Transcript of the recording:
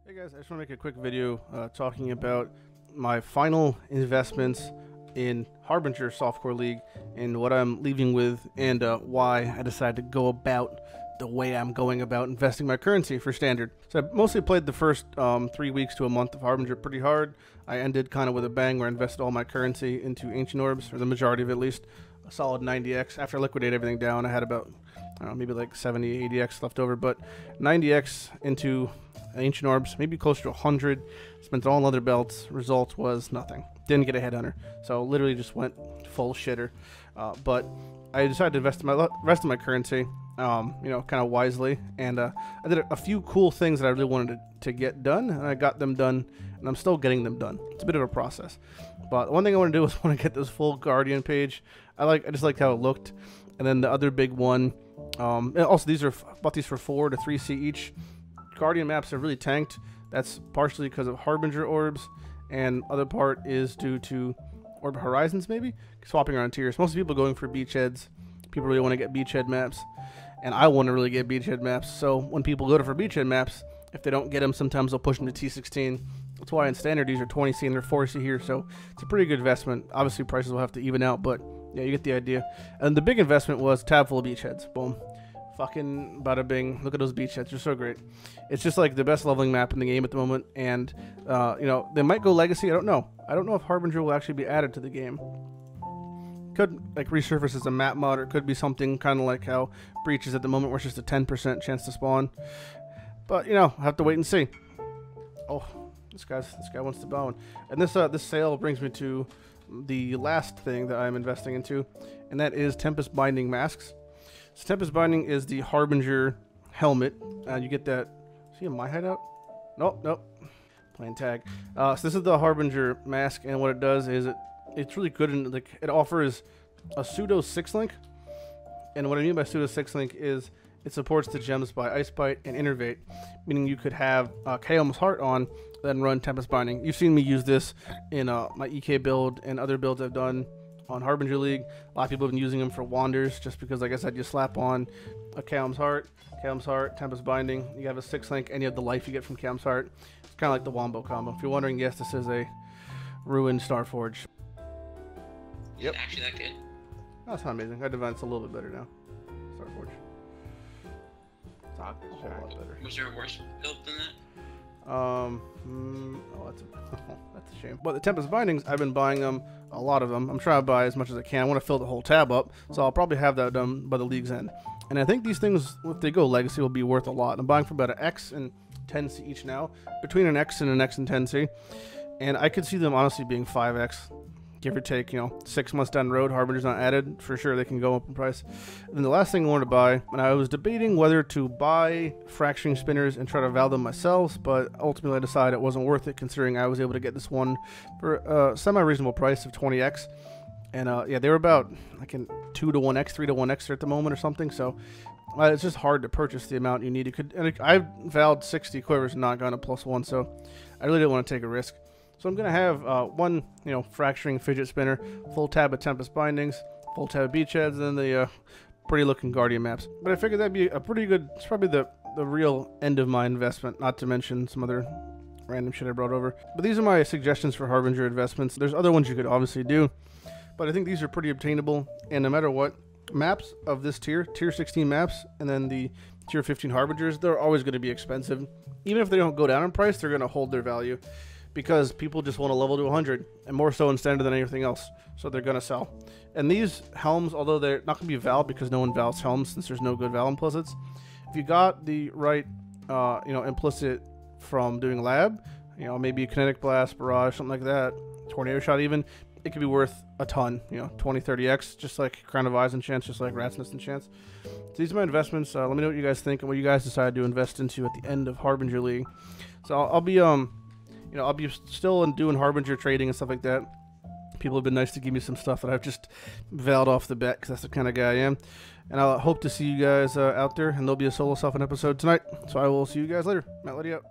Hey guys, I just want to make a quick video talking about my final investments in Harbinger Softcore League and what I'm leaving with and why I decided to go about the way I'm going about investing my currency for Standard. So I mostly played the first 3 weeks to a month of Harbinger pretty hard. I ended kind of with a bang where I invested all my currency into Ancient Orbs, or the majority of it at least, a solid 90x. After I liquidated everything down, I had about, I don't know, maybe like 70, 80x left over, but 90x into Ancient Orbs, maybe closer to 100. Spent it all on leather belts. Result was nothing. Didn't get a headhunter. So literally just went full shitter. But I decided to invest my rest of my currency, kind of wisely. And I did a few cool things that I really wanted to get done, and I got them done, and I'm still getting them done. It's a bit of a process. But one thing I want to do is want to get this full Guardian page. I just liked how it looked. And then the other big one, and also bought these for 4 to 3C each. Guardian maps have really tanked. That's partially because of Harbinger orbs, and other part is due to Orb Horizons, maybe? Swapping around tiers. Most people going for beachheads. People really want to get beachhead maps, and I want to really get beachhead maps. So when people go for beachhead maps, if they don't get them, sometimes they'll push them to T16. That's why in Standard these are 20C and they're 4C here, so it's a pretty good investment. Obviously prices will have to even out, but yeah, you get the idea. And the big investment was tab full of beachheads. Boom. Fucking bada bing. Look at those beachheads. They're so great. It's just like the best leveling map in the game at the moment. And, they might go legacy. I don't know. I don't know if Harbinger will actually be added to the game. Could, like, resurface as a map mod, or it could be something kind of like how Breach is at the moment, where it's just a 10% chance to spawn. But, I'll have to wait and see. Oh, this guy wants to bow. And this sale brings me to the last thing that I'm investing into, and that is Tempest binding masks. So Tempest binding is the Harbinger helmet. You get that. See in my hideout? Nope. Playing tag. So this is the Harbinger mask, and what it does is it's really good, and like it offers a pseudo 6-link. And what I mean by pseudo 6-link is it supports the gems by Ice Bite and Innervate, meaning you could have Chaos Heart on, then run Tempest binding. You've seen me use this in my EK build and other builds I've done on Harbinger League. A lot of people have been using them for wanders, just because, like I said, you slap on a Chaos Heart, Tempest binding, you have a 6-link, and you have the life you get from Chaos Heart. It's kind of like the Wombo combo. If you're wondering, yes, this is a ruined Starforge. Yep. Actually that good? That's not amazing. I advanced a little bit better now. Starforge. It's a whole lot better. Was there a worse build than that? That's a shame. But the Tempest bindings, I've been buying them, a lot of them. I'm trying to buy as much as I can. I want to fill the whole tab up, so I'll probably have that done by the league's end. And I think these things, if they go legacy, will be worth a lot. I'm buying for about an X and 10C each now, between an X and an X and 10C. And I could see them honestly being 5X, give or take, 6 months down the road. Harbinger's not added, for sure they can go up in price. And then the last thing I wanted to buy, and I was debating whether to buy fracturing spinners and try to val them myself, but ultimately I decided it wasn't worth it, considering I was able to get this one for a semi-reasonable price of 20x. And yeah, they were about like in 2 to 1x, 3 to 1x at the moment or something, so it's just hard to purchase the amount you need. I've valed 60 quivers and not gone a +1, so I really didn't want to take a risk. So I'm going to have one, fracturing fidget spinner, full tab of Tempest bindings, full tab of beachheads, and then the pretty looking Guardian maps. But I figured that'd be a pretty good, it's probably the real end of my investment, not to mention some other random shit I brought over. But these are my suggestions for Harbinger investments. There's other ones you could obviously do, but I think these are pretty obtainable, and no matter what, maps of this tier 16 maps, and then the tier 15 Harbingers, they're always going to be expensive. Even if they don't go down in price, they're going to hold their value, because people just want to level to 100, and more so in Standard than anything else, so they're going to sell. And these helms, although they're not going to be val, because no one vals helms since there's no good val implicits, if you got the right implicit from doing lab, maybe Kinetic Blast, Barrage, something like that, Tornado Shot even, it could be worth a ton, 20, 30x, just like Crown of Eyes enchants, just like Rat's Nest enchants. So these are my investments. Let me know what you guys think and what you guys decide to invest into at the end of Harbinger League. So I'll be I'll be still doing Harbinger trading and stuff like that. People have been nice to give me some stuff that I've just valed off the bat, because that's the kind of guy I am. And I hope to see you guys out there, and there'll be a solo stuff episode tonight. So I will see you guys later. Lighty out.